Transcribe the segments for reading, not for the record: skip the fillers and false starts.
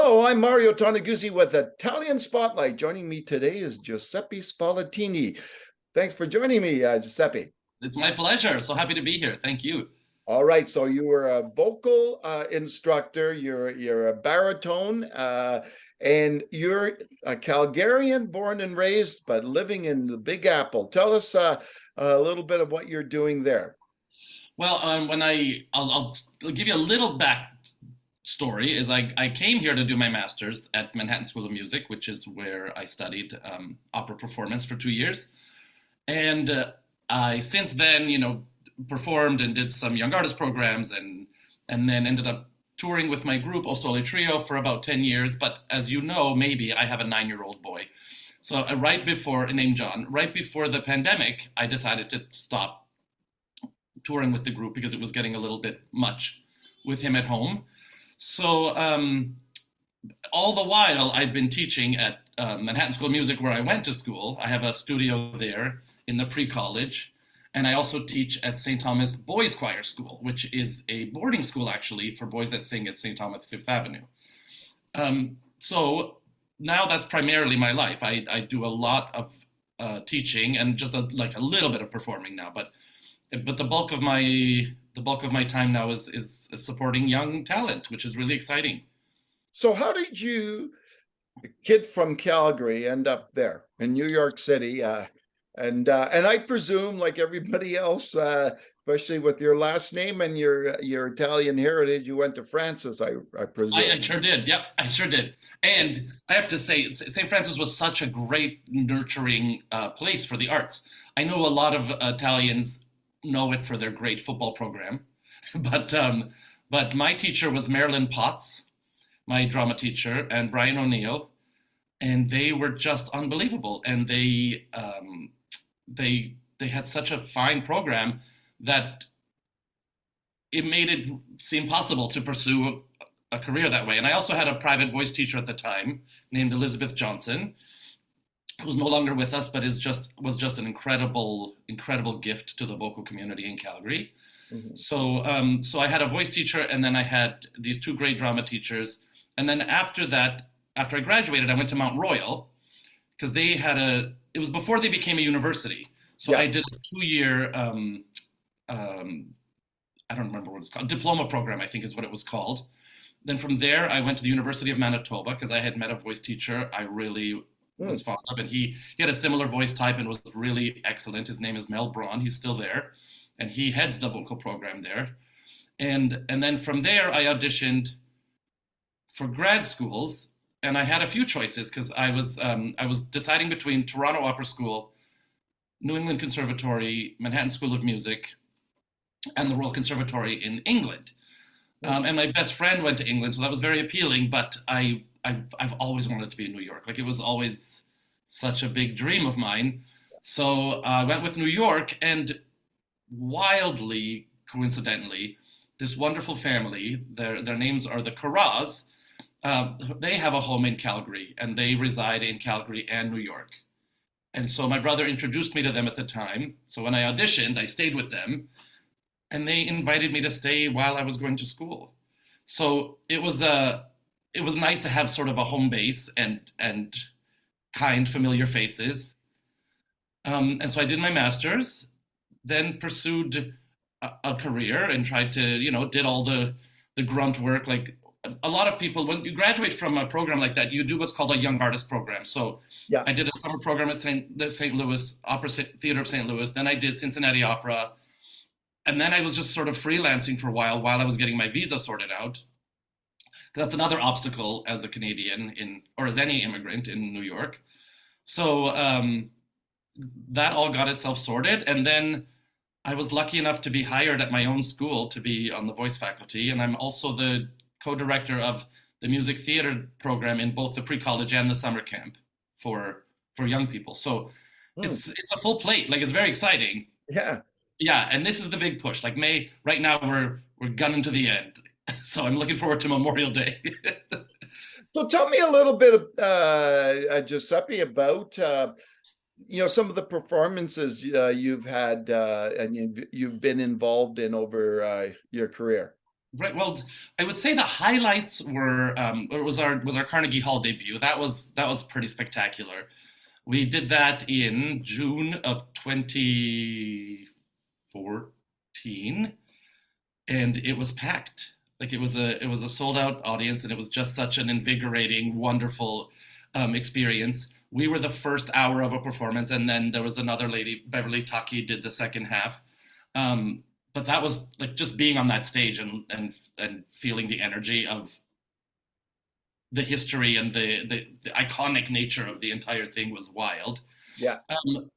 Hello, I'm Mario Toneguzzi with Italian Spotlight. Joining me today is Giuseppe Spoletini. Thanks for joining me, Giuseppe. It's my pleasure. So happy to be here. Thank you. All right, so you were a vocal instructor, you're a baritone, and you're a Calgarian born and raised, but living in the Big Apple. Tell us a little bit of what you're doing there. Well, I'll give you a little backstory. Is I came here to do my master's at Manhattan School of Music, which is where I studied opera performance for 2 years, and I since then, performed and did some young artist programs, and then ended up touring with my group O Sole Trio for about 10 years. But as you know, maybe I have a 9-year-old boy. So named John, right before the pandemic, I decided to stop touring with the group because it was getting a little bit much with him at home. So all the while I've been teaching at Manhattan School of Music, where I went to school. I have a studio there in the Precollege. And I also teach at St. Thomas Boys Choir School, which is a boarding school, actually, for boys that sing at St. Thomas Fifth Avenue. So now that's primarily my life. I do a lot of teaching and just a little bit of performing now, but the bulk of my time now is supporting young talent, which is really exciting. So how did you, a kid from Calgary, end up there in New York City? And I presume, like everybody else, especially with your last name and your Italian heritage, you went to Francis, I presume. I sure did. Yep, I sure did. And I have to say, St. Francis was such a great, nurturing place for the arts. I know a lot of Italians know it for their great football program, but my teacher was Marilyn Potts, my drama teacher, and Brian O'Neill, and they were just unbelievable. And they had such a fine program that it made it seem possible to pursue a career that way. And I also had a private voice teacher at the time named Elizabeth Johnson, who's no longer with us, but was just an incredible gift to the vocal community in Calgary. Mm-hmm. So I had a voice teacher, and then I had these two great drama teachers. And then after I graduated, I went to Mount Royal, because it was before they became a university. So yeah. I did a 2-year, I don't remember what it's called, diploma program, I think is what it was called. Then from there, I went to the University of Manitoba, because I had met a voice teacher I really was fond of, and he had a similar voice type and was really excellent. His name is Mel Braun. He's still there, and he heads the vocal program there. And then from there, I auditioned for grad schools. And I had a few choices, because I was deciding between Toronto Opera School, New England Conservatory, Manhattan School of Music, and the Royal Conservatory in England. And my best friend went to England, so that was very appealing. But I've always wanted to be in New York. Like, it was always such a big dream of mine. So I went with New York, and wildly coincidentally, this wonderful family, their names are the Carras. They have a home in Calgary, and they reside in Calgary and New York. And so my brother introduced me to them at the time. So when I auditioned, I stayed with them, and they invited me to stay while I was going to school. So it was nice to have sort of a home base and kind, familiar faces. And so I did my master's, then pursued a career and tried to, did all the grunt work. Like, a lot of people, when you graduate from a program like that, you do what's called a young artist program. So yeah. I did a summer program at St. Louis Opera Theater of St. Louis. Then I did Cincinnati Opera. And then I was just sort of freelancing for a while I was getting my visa sorted out. That's another obstacle as a Canadian or as any immigrant in New York. So that all got itself sorted. And then I was lucky enough to be hired at my own school to be on the voice faculty. And I'm also the co-director of the music theater program in both the pre-college and the summer camp for young people. So it's a full plate. Like, it's very exciting. Yeah. Yeah, and this is the big push. Like, right now we're gunning to the end. So I'm looking forward to Memorial Day. So tell me a little bit, Giuseppe, about some of the performances you've had and you've been involved in over your career. Right. Well, I would say the highlights were was our Carnegie Hall debut. That was pretty spectacular. We did that in June of 2014, and it was packed. Like it was a sold out audience, and it was just such an invigorating, wonderful experience. We were the first hour of a performance, and then there was another lady, Beverly Taki, did the second half. But that was like just being on that stage and feeling the energy of the history and the iconic nature of the entire thing was wild. Yeah.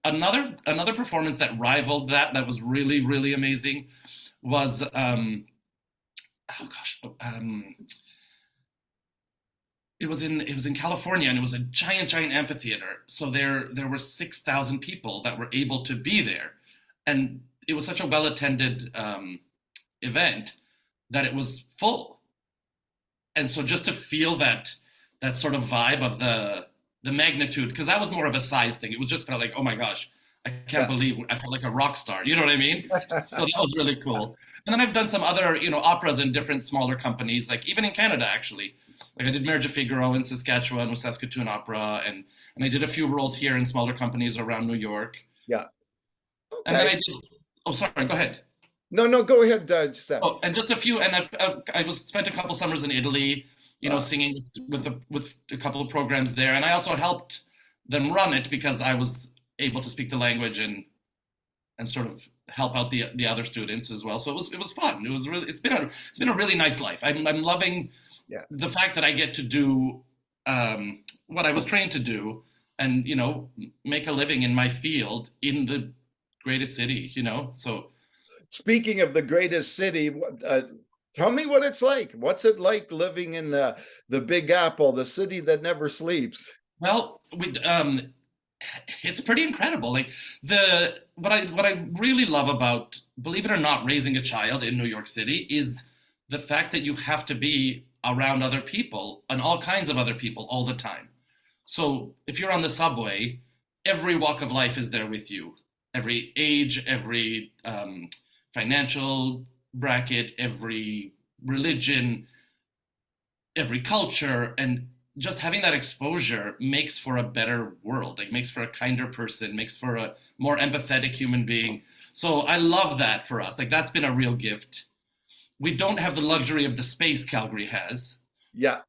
Another performance that rivaled that was really really amazing was oh gosh it was in California, and it was a giant amphitheater. So there were 6,000 people that were able to be there, and it was such a well attended event that it was full. And so just to feel that sort of vibe of the magnitude, because that was more of a size thing. It was just felt like, oh my gosh, I can't believe I felt like a rock star. You know what I mean? So that was really cool. And then I've done some other, operas in different smaller companies, like even in Canada, actually. Like I did Mère de Figaro in Saskatchewan with Saskatoon Opera, and I did a few roles here in smaller companies around New York. Yeah. Okay. And then I did, oh, sorry, go ahead. No, go ahead, Giuseppe. Oh, and just a few, and I spent a couple summers in Italy, singing with a couple of programs there, and I also helped them run it because I was able to speak the language and sort of help out the other students as well. So it was fun. It's been a really nice life. I'm loving the fact that I get to do what I was trained to do, and make a living in my field in the greatest city. So. Speaking of the greatest city, tell me what it's like. What's it like living in the Big Apple, the city that never sleeps? Well, it's pretty incredible. Like what I really love about, believe it or not, raising a child in New York City is the fact that you have to be around other people and all kinds of other people all the time. So if you're on the subway, every walk of life is there with you. Every age, every financial bracket, every religion, every culture, and just having that exposure makes for a better world. It makes for a kinder person, makes for a more empathetic human being. So I love that for us. Like that's been a real gift. We don't have the luxury of the space Calgary has. Yeah.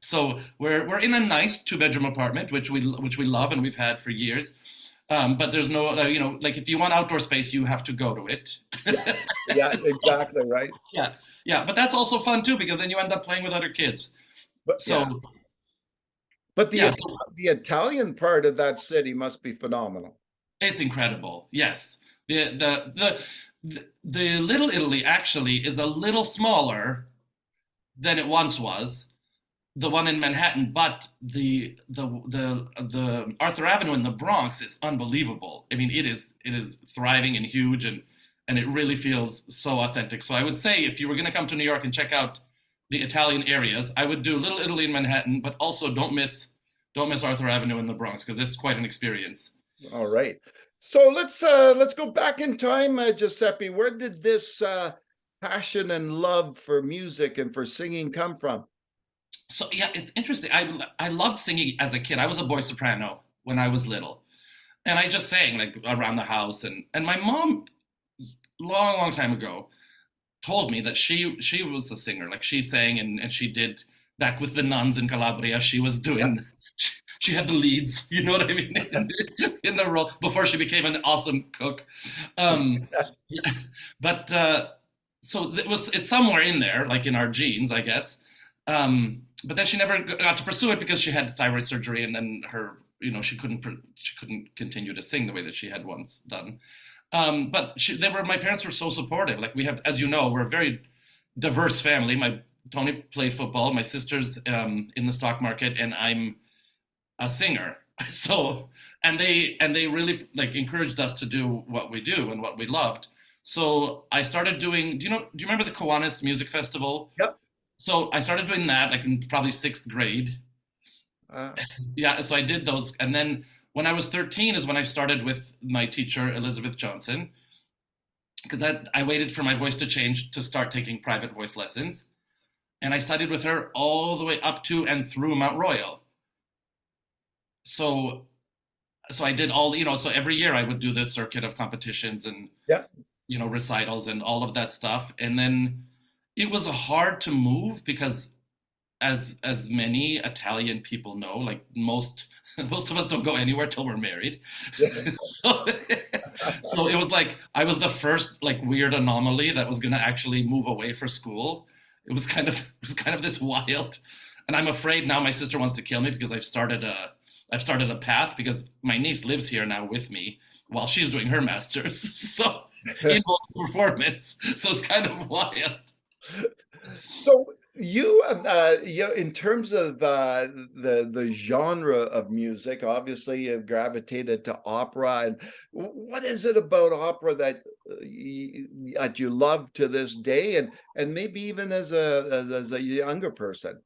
So we're in a nice 2-bedroom apartment, which we love and we've had for years. But there's no, like if you want outdoor space, you have to go to it. Yeah, exactly right. Yeah, but that's also fun too, because then you end up playing with other kids. But the Italian part of that city must be phenomenal. It's incredible. Yes, the Little Italy actually is a little smaller than it once was. The one in Manhattan, but the Arthur Avenue in the Bronx is unbelievable. I mean, it is thriving and huge, and it really feels so authentic. So I would say if you were going to come to New York and check out the Italian areas, I would do Little Italy in Manhattan, but also don't miss Arthur Avenue in the Bronx, because it's quite an experience. All right. So let's go back in time, Giuseppe. Where did this passion and love for music and for singing come from? So yeah, it's interesting. I loved singing as a kid. I was a boy soprano when I was little, and I just sang like around the house. And my mom, long time ago, told me that she was a singer. Like she sang and she did back with the nuns in Calabria. She was doing. She had the leads. You know what I mean? in the role before she became an awesome cook. But so it's somewhere in there, like in our genes, I guess. But then she never got to pursue it because she had thyroid surgery, and then she couldn't continue to sing the way that she had once done. But my parents were so supportive. Like we have, as you know, we're a very diverse family. Tony played football, my sister's in the stock market, and I'm a singer. So and they really like encouraged us to do what we do and what we loved. So I started doing. Do you remember the Kiwanis Music Festival? Yep. So I started doing that like in probably 6th grade. Yeah, so I did those. And then when I was 13 is when I started with my teacher, Elizabeth Johnson. because I waited for my voice to change to start taking private voice lessons. And I studied with her all the way up to and through Mount Royal. So I did all, so every year I would do the circuit of competitions and, Yeah. Recitals and all of that stuff. And then it was hard to move because as many Italian people know, like most of us don't go anywhere till we're married. Yeah. so so it was like I was the first like weird anomaly that was going to actually move away for school. It was kind of this wild, and I'm afraid now my sister wants to kill me because I've started a path because my niece lives here now with me while she's doing her master's. So in performance, so it's kind of wild. So you, in terms of the genre of music, obviously you've gravitated to opera. And what is it about opera that you love to this day, and maybe even as a younger person?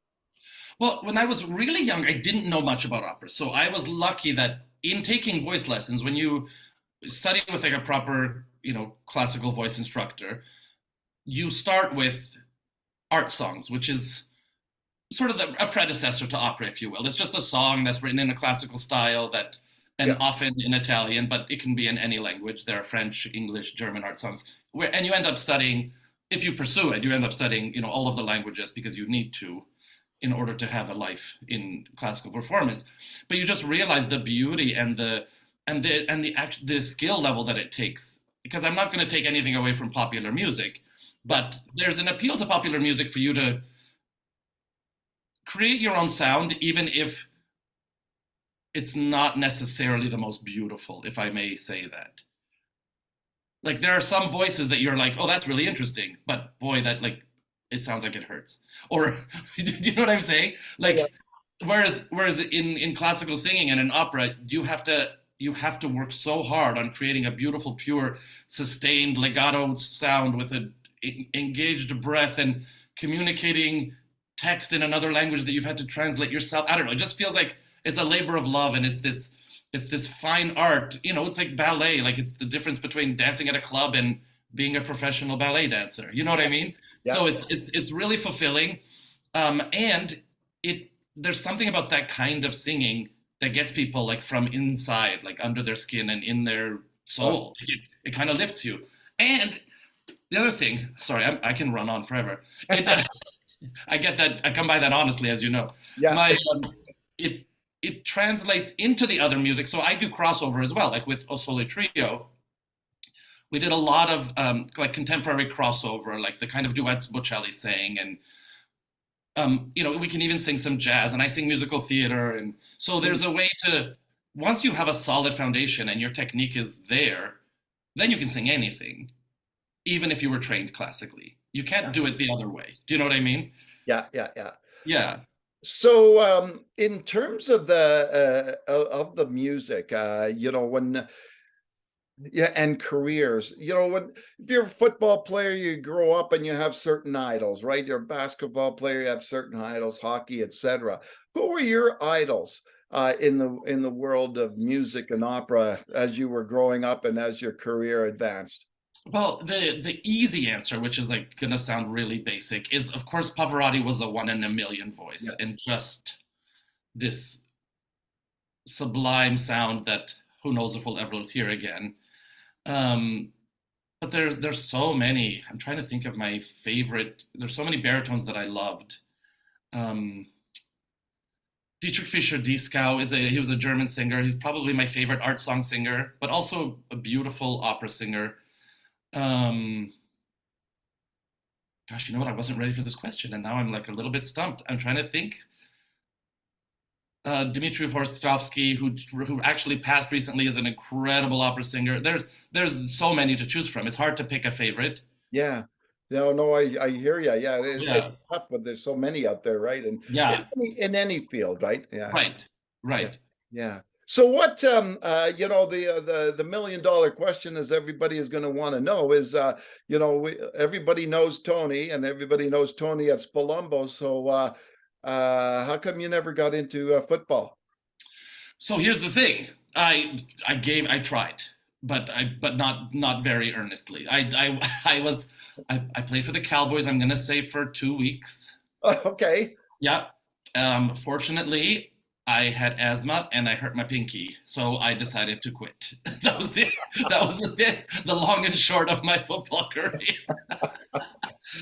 Well, when I was really young, I didn't know much about opera. So I was lucky that in taking voice lessons, when you study with like a proper, classical voice instructor, you start with art songs, which is sort of a predecessor to opera, if you will. It's just a song that's written in a classical style and often in Italian, but it can be in any language. There are French, English, German art songs, and you end up studying, if you pursue it, you end up studying, all of the languages because you need to in order to have a life in classical performance. But you just realize the beauty and the skill level that it takes. Because I'm not going to take anything away from popular music, but there's an appeal to popular music for you to create your own sound, even if it's not necessarily the most beautiful, if I may say that. Like there are some voices that you're like, oh, that's really interesting, but boy, that like it sounds like it hurts. Or do you know what I'm saying? Like, yeah. Whereas in classical singing and in opera, you have to work so hard on creating a beautiful, pure, sustained legato sound with an engaged breath and communicating text in another language that you've had to translate yourself. I don't know. It just feels like it's a labor of love, and it's this fine art. It's like ballet. Like it's the difference between dancing at a club and being a professional ballet dancer. You know what I mean? Yeah. So it's really fulfilling, and there's something about that kind of singing that gets people like from inside, like under their skin and in their soul. Oh. It kind of lifts you. And the other thing, sorry, I can run on forever. I get that. I come by that honestly, as you know. Yeah. It translates into the other music. So I do crossover as well, like with O Sole Trio. We did a lot of like contemporary crossover, like the kind of duets Bocelli sang, and we can even sing some jazz, and I sing musical theater, and so there's a way to, once you have a solid foundation and your technique is there, then you can sing anything, even if you were trained classically. You can't do it the other way. Do you know what I mean? Yeah. Yeah. So, in terms of the music, when. Yeah, and careers. If you're a football player, you grow up and you have certain idols, right? You're a basketball player, you have certain idols, hockey, etc. Who were your idols in the world of music and opera as you were growing up and as your career advanced? Well, the easy answer, which is like gonna sound really basic, is of course Pavarotti was a 1 in a million voice, yeah. And just this sublime sound that who knows if we'll ever hear again. But there's so many. I'm trying to think of my favorite. There's so many baritones that I loved. Dietrich Fischer-Dieskau he was a German singer. He's probably my favorite art song singer, but also a beautiful opera singer. Gosh, you know what? I wasn't ready for this question, and now I'm like a little bit stumped. I'm trying to think. Dmitry Vorstovsky, who actually passed recently, is an incredible opera singer. There's so many to choose from. It's hard to pick a favorite. Yeah. No, I hear you. Yeah, it's tough, but there's so many out there, right? And yeah, in any field, right? Yeah. Right. Yeah. So what the $1 million question is everybody is going to want to know is everybody knows Tony and everybody knows Tony at Spolombo. So how come you never got into football? So here's the thing. I tried. but not very earnestly. I played for the Cowboys. I'm gonna say for 2 weeks. Okay. Yeah. Fortunately, I had asthma and I hurt my pinky, so I decided to quit. That was the long and short of my football career.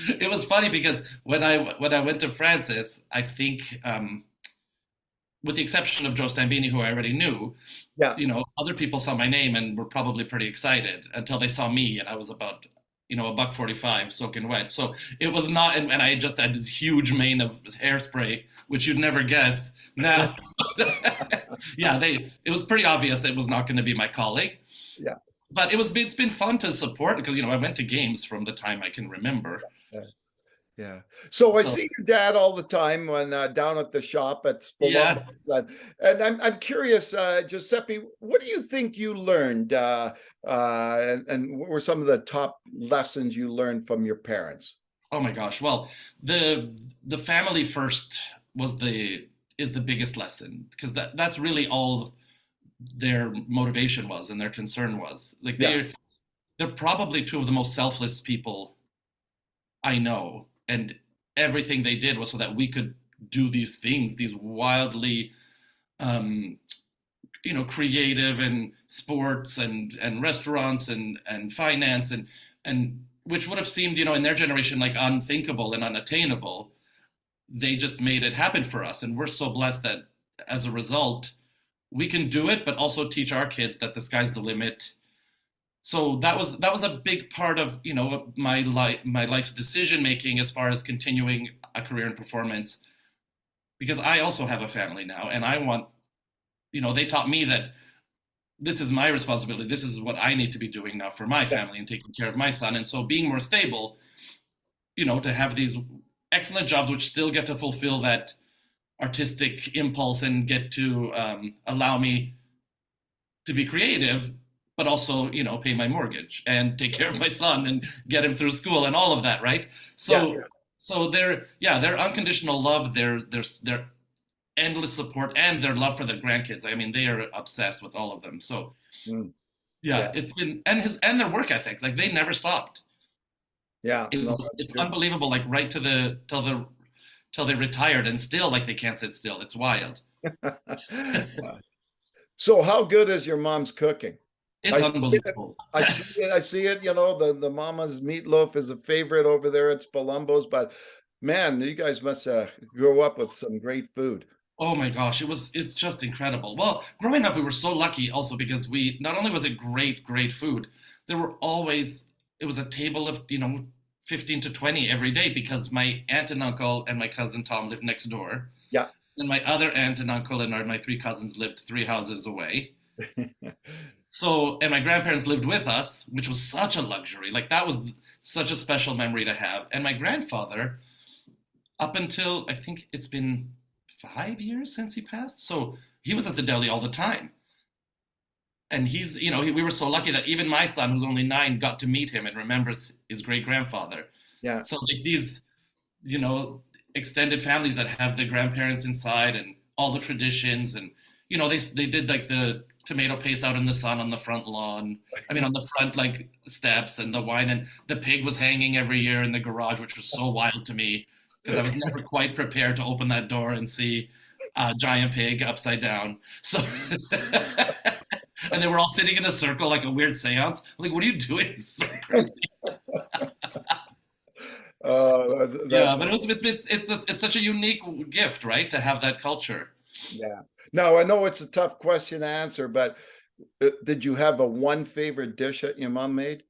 It was funny because when I went to Francis, I think with the exception of Joe Stambini, who I already knew, Yeah. other people saw my name and were probably pretty excited until they saw me, and I was about, a buck 45, soaking wet. So it was not, and I just had this huge mane of hairspray, which you'd never guess. Now, yeah, it was pretty obvious it was not going to be my calling. Yeah. But it's been fun to support because, I went to games from the time I can remember. Yeah. Yeah. So I see your dad all the time when down at the shop at Spoleti's. Yeah. And I'm curious, Giuseppe, what do you think you learned? And what were some of the top lessons you learned from your parents? Oh my gosh. Well, the family first is the biggest lesson, because that's really all their motivation was and their concern was. Like they're probably two of the most selfless people I know, and everything they did was so that we could do these things, these wildly creative, and sports and restaurants and finance and which would have seemed, in their generation, like unthinkable and unattainable. They just made it happen for us, and we're so blessed that as a result we can do it, but also teach our kids that the sky's the limit. So that was a big part of my life's decision making as far as continuing a career in performance, because I also have a family now, and I want, they taught me that this is my responsibility. This is what I need to be doing now for my family and taking care of my son. And so being more stable, to have these excellent jobs which still get to fulfill that artistic impulse and get to allow me to be creative, but also, pay my mortgage and take care of my son and get him through school and all of that, right? So their unconditional love, their endless support, and their love for the grandkids. I mean, they are obsessed with all of them. So it's been, and their work ethic, like they never stopped. Yeah, it's unbelievable. Like right till they retired, and still, like, they can't sit still. It's wild. So how good is your mom's cooking? It's unbelievable. I see it. The mama's meatloaf is a favorite over there at Spolumbo's, but man, you guys must grow up with some great food. Oh my gosh, it's just incredible. Well, growing up, we were so lucky also, because we, not only was it great food, it was a table of, 15 to 20 every day, because my aunt and uncle and my cousin Tom lived next door. Yeah. And my other aunt and uncle and my 3 cousins lived 3 houses away. So, and my grandparents lived with us, which was such a luxury. Like, that was such a special memory to have. And my grandfather, up until, I think it's been 5 years since he passed, so he was at the deli all the time. And he's, we were so lucky that even my son, who's only 9, got to meet him and remembers his great grandfather. Yeah. So like these, extended families that have the grandparents inside and all the traditions, and they did like the tomato paste out in the sun on the front lawn. I mean, on the front like steps, and the wine, and the pig was hanging every year in the garage, which was so wild to me, because I was never quite prepared to open that door and see a giant pig upside down. So. And they were all sitting in a circle like a weird seance. I'm like, what are you doing? It's so crazy. Yeah, but it's such a unique gift, right? To have that culture. Yeah. Now, I know it's a tough question to answer, but did you have one favorite dish that your mom made?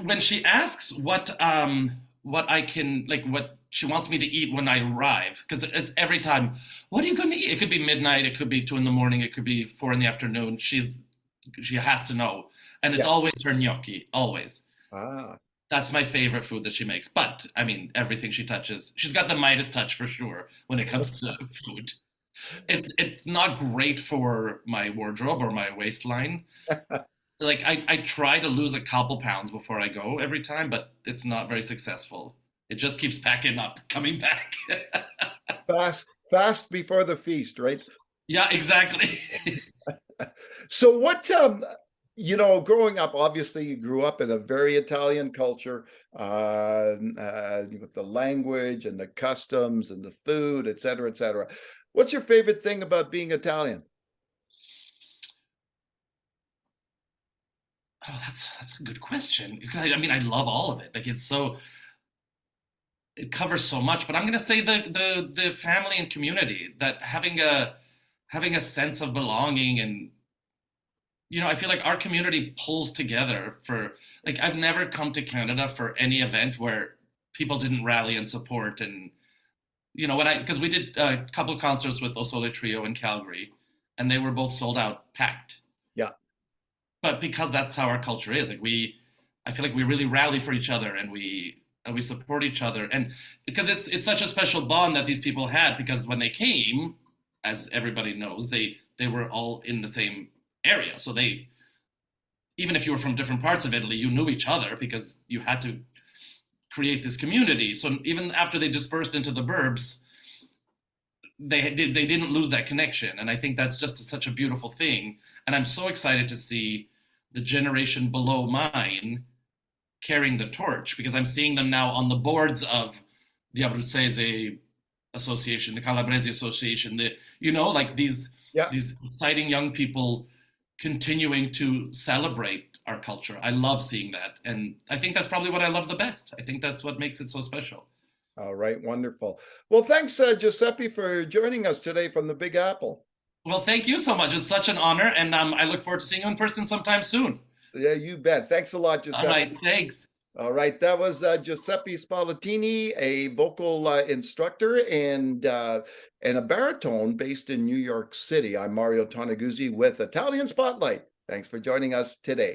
When she asks what I can, like, what she wants me to eat when I arrive, because it's every time, what are you going to eat? It could be midnight, it could be 2 a.m, it could be 4 p.m. She has to know, and it's always her gnocchi, always. That's my favorite food that she makes. But I mean, everything she touches, she's got the Midas touch for sure when it comes to food. It's not great for my wardrobe or my waistline. Like, I try to lose a couple pounds before I go every time, but it's not very successful. It just keeps packing up, coming back. Fast before the feast, right? Yeah, exactly. So what growing up, obviously you grew up in a very Italian culture, with the language and the customs and the food, et cetera, et cetera. What's your favorite thing about being Italian? Oh, that's a good question because I mean I love all of it. Like it covers so much. But I'm gonna say the family and community, that having a sense of belonging. And I feel like our community pulls together for, like, I've never come to Canada for any event where people didn't rally and support. And because we did a couple of concerts with Osole Trio in Calgary, and they were both sold out, packed. Yeah. But because that's how our culture is, like I feel like we really rally for each other, and we support each other. And because it's such a special bond that these people had, because when they came, as everybody knows, they were all in the same area. So even if you were from different parts of Italy, you knew each other because you had to create this community. So even after they dispersed into the burbs, they didn't lose that connection. And I think that's just such a beautiful thing. And I'm so excited to see the generation below mine carrying the torch, because I'm seeing them now on the boards of the Abruzzese Association, the Calabrese Association, like these exciting young people continuing to celebrate our culture. I love seeing that. And I think that's probably what I love the best. I think that's what makes it so special. All right, wonderful. Well, thanks, Giuseppe, for joining us today from the Big Apple. Well, thank you so much. It's such an honor, and I look forward to seeing you in person sometime soon. Yeah, you bet. Thanks a lot, Giuseppe. All right, thanks. All right, that was Giuseppe Spoletini, a vocal instructor and a baritone based in New York City. I'm Mario Toneguzzi with Italian Spotlight. Thanks for joining us today.